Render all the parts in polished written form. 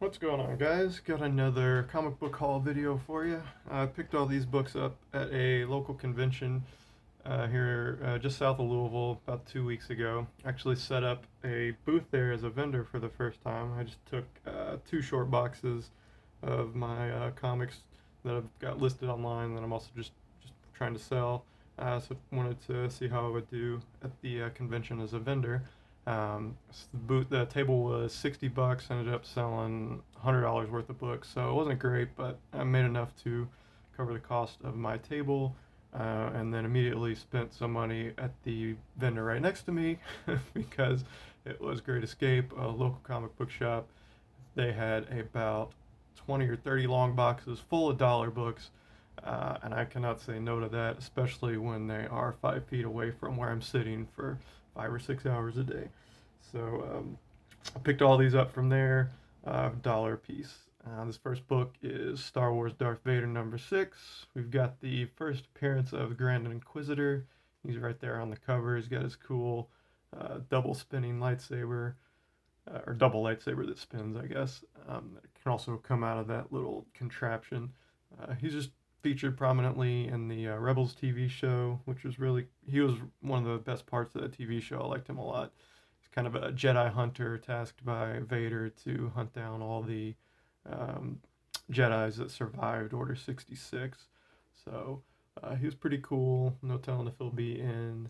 What's going on, guys? Got another comic book haul video for you. I picked all these books up at a local convention here just south of Louisville about 2 weeks ago. Actually set up a booth there as a vendor for the first time. I just took two short boxes of my comics that I've got listed online that I'm also just trying to sell. So wanted to see how I would do at the convention as a vendor. The table was $60. Ended up selling $100 worth of books, so it wasn't great, but I made enough to cover the cost of my table, and then immediately spent some money at the vendor right next to me because it was Great Escape, a local comic book shop. They had about 20 or 30 long boxes full of dollar books. And I cannot say no to that, especially when they are 5 feet away from where I'm sitting for 5 or 6 hours a day. So I picked all these up from there, dollar a piece. This first book is Star Wars Darth Vader #6. We've got the first appearance of the Grand Inquisitor. He's right there on the cover. He's got his cool double spinning lightsaber, or double lightsaber that spins, I guess. That can also come out of that little contraption. He's just featured prominently in the Rebels TV show, which was he was one of the best parts of the TV show. I liked him a lot. He's kind of a Jedi hunter tasked by Vader to hunt down all the um, Jedis that survived Order 66. So he was pretty cool. No telling if he'll be in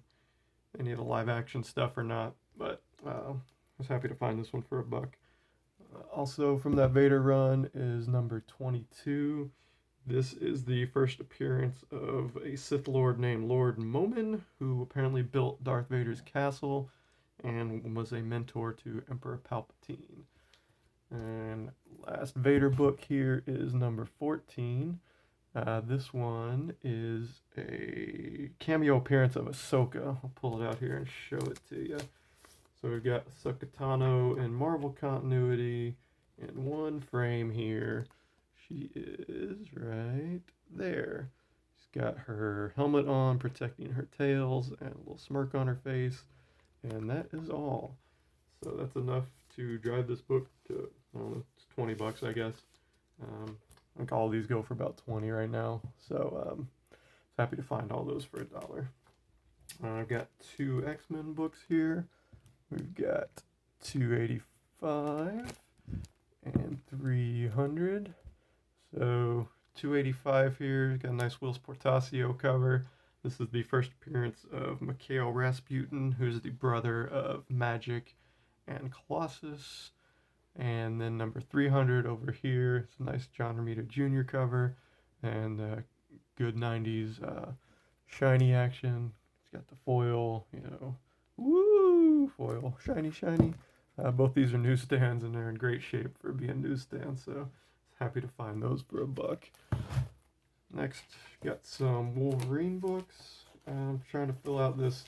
any of the live action stuff or not, but I was happy to find this one for $1. Also from that Vader run is number 22. This is the first appearance of a Sith Lord named Lord Momin, who apparently built Darth Vader's castle and was a mentor to Emperor Palpatine. And last Vader book here is number 14. This one is a cameo appearance of Ahsoka. I'll pull it out here and show it to you. So we've got Ahsoka Tano in Marvel continuity in one frame here. She is right there. She's got her helmet on, protecting her tails, and a little smirk on her face. And that is all. So that's enough to drive this book to, I don't know, it's $20, I guess. I think all these go for about 20 right now. So happy to find all those for $1. I've got two X-Men books here. We've got 285 and 300. So 285 here, got a nice Whilce Portacio cover. This is the first appearance of Mikhail Rasputin, who's the brother of Magic and Colossus. And then number 300 over here, it's a nice John Romita Jr. cover, and good 90s shiny action. It's got the foil, woo, foil, shiny, shiny. Both these are newsstands, and they're in great shape for being newsstands, so happy to find those for $1. Next, got some Wolverine books. I'm trying to fill out this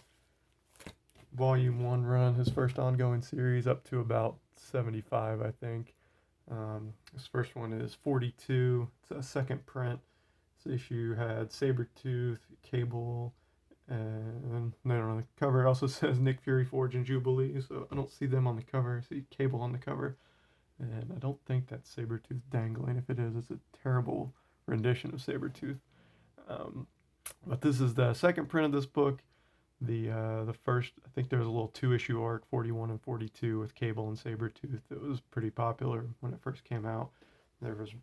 Volume 1 run, his first ongoing series, up to about 75, I think. This first one is 42. It's a second print. This issue had Sabretooth, Cable, and then on the cover it also says Nick Fury, Forge, and Jubilee, so I don't see them on the cover. I see Cable on the cover. And I don't think that's Sabretooth dangling. If it is, it's a terrible rendition of Sabretooth. But this is the second print of this book. The first, I think there was a little 2-issue arc, 41 and 42, with Cable and Sabretooth. It was pretty popular when it first came out. There was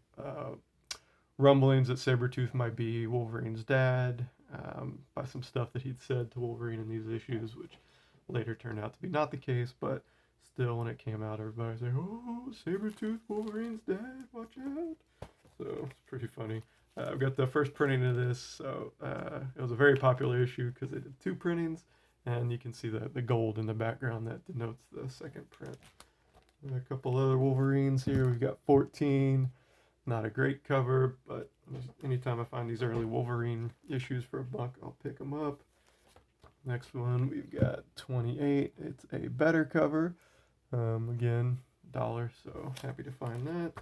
rumblings that Sabretooth might be Wolverine's dad, by some stuff that he'd said to Wolverine in these issues, which later turned out to be not the case, but still, when it came out, everybody was like, "Oh, Sabretooth, Wolverine's dad, watch out." So, it's pretty funny. I've got the first printing of this, so it was a very popular issue because they did 2 printings, and you can see the gold in the background that denotes the second print. And a couple other Wolverines here. We've got 14. Not a great cover, but anytime I find these early Wolverine issues for $1, I'll pick them up. Next one, we've got 28. It's a better cover. Again, $1, so happy to find that.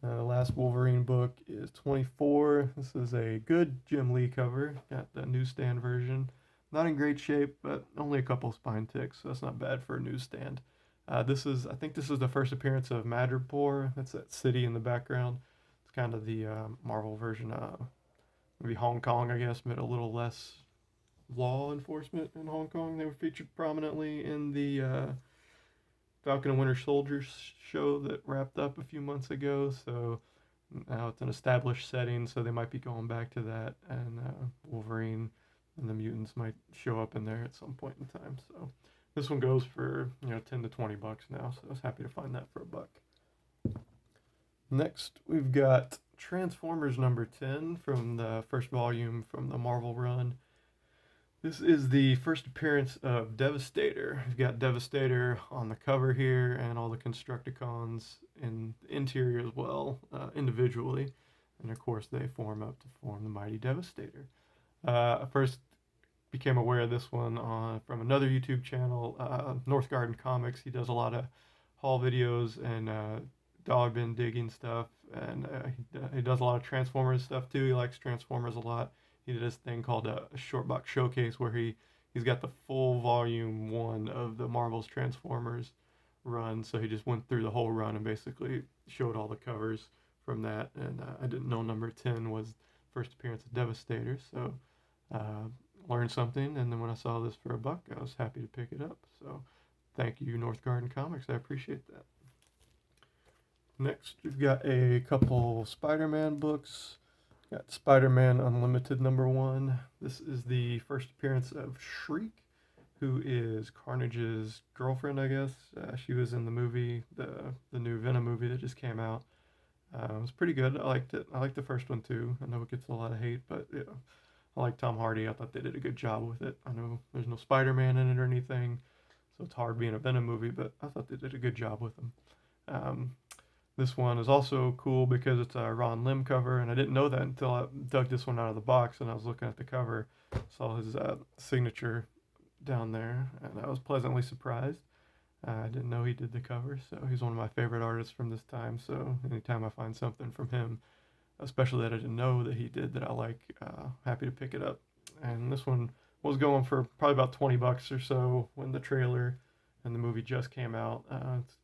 The last Wolverine book is 24. This is a good Jim Lee cover. Got the newsstand version. Not in great shape, but only a couple spine ticks, so that's not bad for a newsstand. I think this is the first appearance of Madripoor. That's that city in the background. It's kind of the Marvel version of maybe Hong Kong, I guess, but a little less law enforcement in Hong Kong. They were featured prominently in the Falcon and Winter Soldier show that wrapped up a few months ago. So now it's an established setting, so they might be going back to that, and Wolverine and the mutants might show up in there at some point in time. So this one goes for 10 to 20 bucks now. So I was happy to find that for a buck. Next, we've got Transformers number 10 from the first volume from the Marvel run. This is the first appearance of Devastator. We've got Devastator on the cover here and all the Constructicons in the interior as well, individually. And of course, they form up to form the Mighty Devastator. I first became aware of this one from another YouTube channel, North Garden Comics. He does a lot of haul videos and dollar bin digging stuff, and he does a lot of Transformers stuff too. He likes Transformers a lot. He did this thing called a short box showcase where he's got the full volume 1 of the Marvel's Transformers run. So he just went through the whole run and basically showed all the covers from that. And I didn't know number 10 was first appearance of Devastator, so learned something. And then when I saw this for a buck, I was happy to pick it up. So thank you, North Garden Comics. I appreciate that. Next, we've got a couple Spider-Man books. Got Spider-Man Unlimited number 1. This is the first appearance of Shriek, who is Carnage's girlfriend, I guess. She was in the movie, the new Venom movie that just came out. It was pretty good. I liked it. I liked the first one too. I know it gets a lot of hate, but yeah, I like Tom Hardy. I thought they did a good job with it. I know there's no Spider-Man in it or anything, so it's hard being a Venom movie, but I thought they did a good job with them. This one is also cool because it's a Ron Lim cover, and I didn't know that until I dug this one out of the box and I was looking at the cover, saw his signature down there, and I was pleasantly surprised. I didn't know he did the cover, so he's one of my favorite artists from this time, so anytime I find something from him, especially that I didn't know that he did that I like, happy to pick it up. And this one was going for probably about 20 bucks or so when the trailer and the movie just came out. It's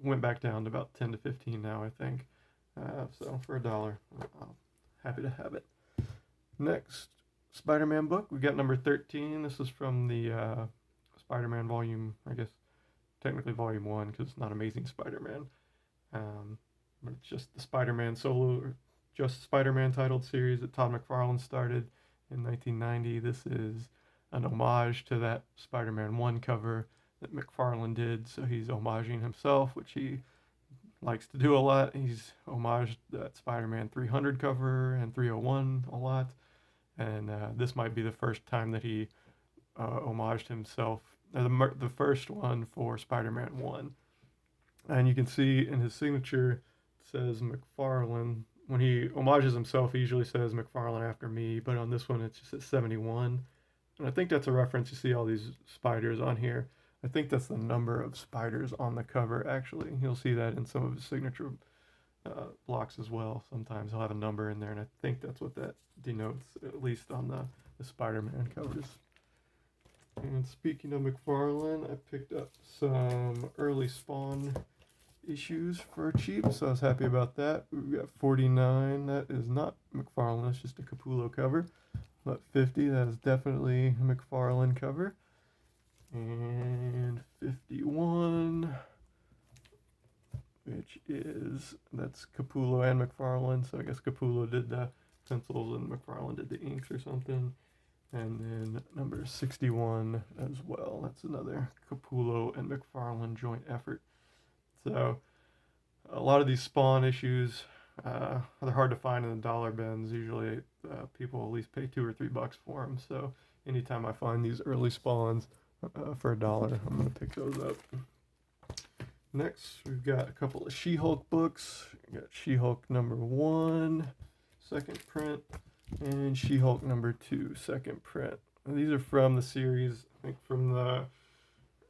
went back down to about 10 to 15 now, I think. So for $1, I'm happy to have it. Next Spider-Man book, we got number 13. This is from the Spider-Man volume, I guess technically volume 1 because it's not Amazing Spider-Man. But it's just the Spider-Man solo, just Spider-Man titled series that Todd McFarlane started in 1990. This is an homage to that Spider-Man 1 cover that McFarlane did, so he's homaging himself, which he likes to do a lot. He's homaged that Spider-Man 300 cover and 301 a lot, and this might be the first time that he homaged himself, the first one for Spider-Man 1. And you can see in his signature, it says McFarlane. When he homages himself, he usually says McFarlane after me, but on this one, it's just at 71. And I think that's a reference. You see all these spiders on here. I think that's the number of spiders on the cover, actually. You'll see that in some of his signature blocks as well. Sometimes he'll have a number in there, and I think that's what that denotes, at least on the Spider-Man covers. And speaking of McFarlane, I picked up some early Spawn issues for cheap, so I was happy about that. We've got 49. That is not McFarlane, that's just a Capullo cover. But 50, that is definitely a McFarlane cover. And 51, that's Capullo and McFarlane, so I guess Capullo did the pencils and McFarlane did the inks or something. And then number 61 as well, that's another Capullo and McFarlane joint effort. So a lot of these Spawn issues, they're hard to find in the dollar bins. Usually people at least pay $2 or $3 for them, so anytime I find these early Spawns, for $1, I'm going to pick those up. Next, we've got a couple of She-Hulk books. We got She-Hulk number 1, second print, and She-Hulk number 2, second print. And these are from the series, I think from the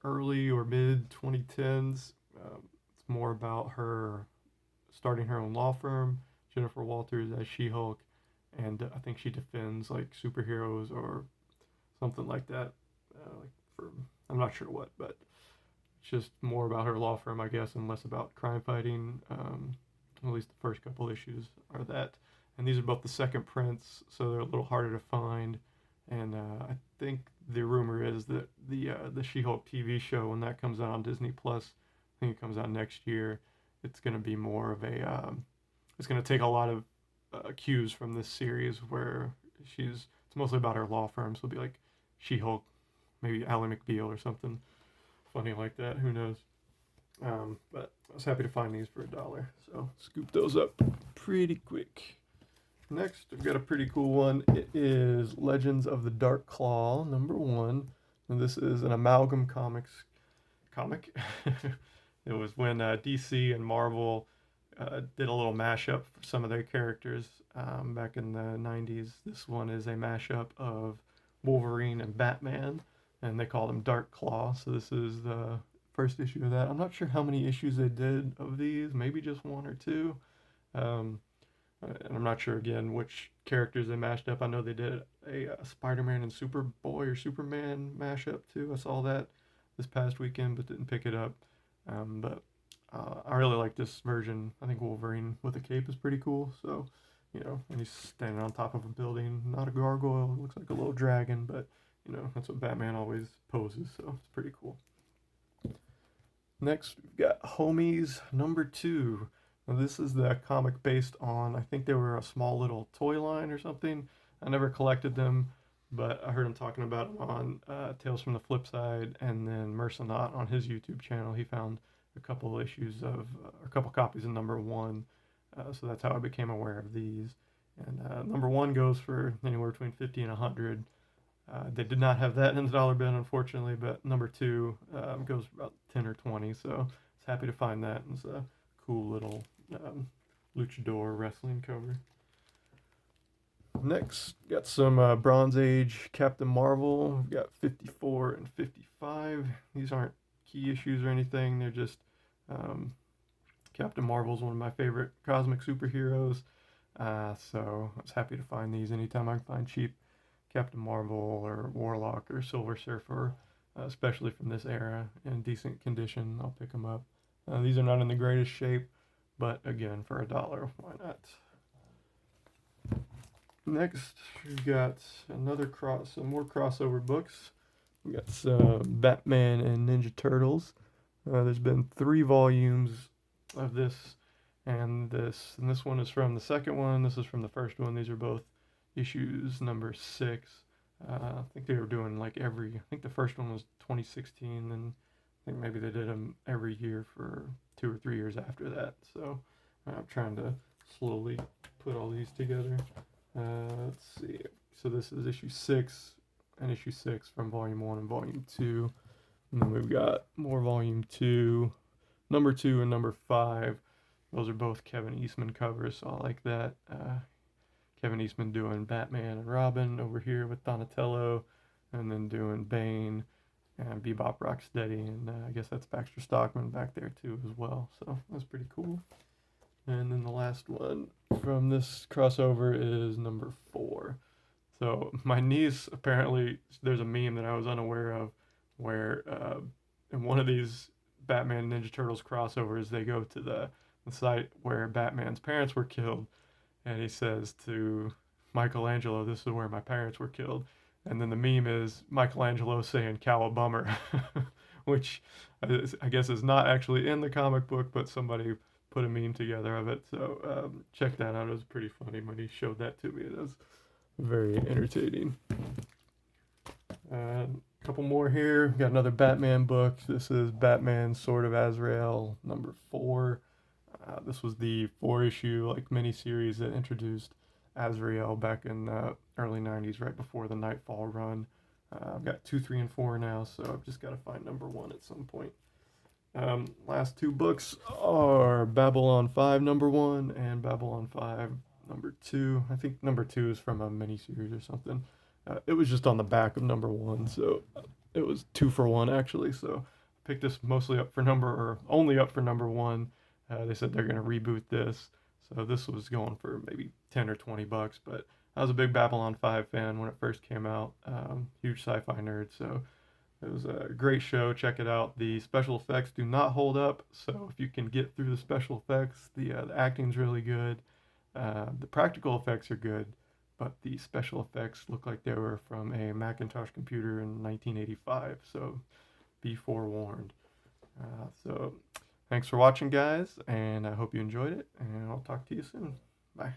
early or mid 2010s. It's more about her starting her own law firm, Jennifer Walters as She-Hulk, and I think she defends like superheroes or something like that. I'm not sure what, but just more about her law firm, I guess, and less about crime fighting. At least the first couple issues are that. And these are both the second prints, so they're a little harder to find. And I think the rumor is that the She-Hulk TV show, when that comes out on Disney Plus, I think it comes out next year. It's going to be more of a it's going to take a lot of cues from this series where it's mostly about her law firm. So it'll be like She-Hulk, maybe Ally McBeal or something funny like that. Who knows? But I was happy to find these for $1, so scoop those up pretty quick. Next, I've got a pretty cool one. It is Legends of the Dark Claw, #1. And this is an Amalgam Comics comic. It was when DC and Marvel did a little mashup for some of their characters back in the 90s. This one is a mashup of Wolverine and Batman, and they called him Dark Claw. So this is the first issue of that. I'm not sure how many issues they did of these, maybe just one or two. And I'm not sure again which characters they mashed up. I know they did a Spider-Man and Superboy or Superman mashup too. I saw that this past weekend, but didn't pick it up. But I really like this version. I think Wolverine with a cape is pretty cool. So, when he's standing on top of a building, not a gargoyle, it looks like a little dragon, but that's what Batman always poses. So it's pretty cool. Next, we've got Homies #2. Now, this is the comic based on, I think they were a small little toy line or something. I never collected them, but I heard him talking about them on Tales from the Flip Side, and then Mercenot on his YouTube channel. He found a couple issues of, a couple copies of #1, so that's how I became aware of these. And #1 goes for anywhere between 50 and 100. They did not have that in the dollar bin, unfortunately, but #2 goes for about 10 or 20, so I was happy to find that. It's a cool little luchador wrestling cover. Next, got some Bronze Age Captain Marvel. We've got 54 and 55. These aren't key issues or anything. They're just Captain Marvel is one of my favorite cosmic superheroes. So I was happy to find these anytime I can find cheap Captain Marvel or Warlock or Silver Surfer, especially from this era, in decent condition. I'll pick them up. These are not in the greatest shape, but again, for $1, why not? Next, we've got some more crossover books. We got some Batman and Ninja Turtles. There's been 3 volumes of this, and this one is from the second one. This is from the first one. These are both issues #6. I think they were doing I think the first one was 2016, and I think maybe they did them every year for 2 or 3 years after that. So I'm trying to slowly put all these together. Let's see. So this is issue 6 and issue 6 from volume 1 and volume 2. And then we've got more volume 2, #2 and #5. Those are both Kevin Eastman covers, so I like that. Kevin Eastman doing Batman and Robin over here with Donatello, and then doing Bane and Bebop Rocksteady, and I guess that's Baxter Stockman back there too as well. So that's pretty cool. And then the last one from this crossover is #4. So my niece, apparently, there's a meme that I was unaware of where in one of these Batman Ninja Turtles crossovers, they go to the site where Batman's parents were killed, and he says to Michelangelo, "This is where my parents were killed." And then the meme is Michelangelo saying "Cowabummer," which I guess is not actually in the comic book, but somebody put a meme together of it. So check that out. It was pretty funny when he showed that to me. It was very entertaining. A couple more here. Got another Batman book. This is Batman Sword of Azrael #4. This was the 4-issue miniseries that introduced Azrael back in the early 90s, right before the Nightfall run. I've got 2, 3, and 4 now, so I've just got to find #1 at some point. Last 2 books are Babylon 5 #1 and Babylon 5 #2. I think #2 is from a miniseries or something. It was just on the back of #1, so it was 2 for 1 actually. So I picked this mostly up for only up for #1. They said they're going to reboot this, so this was going for maybe 10 or 20 bucks. But I was a big Babylon 5 fan when it first came out. Huge sci-fi nerd, so It was a great show. Check it out. The special effects do not hold up, so if you can get through the special effects, the acting's really good. The practical effects are good, but the special effects look like they were from a Macintosh computer in 1985, so be forewarned. So thanks for watching, guys, and I hope you enjoyed it, and I'll talk to you soon. Bye.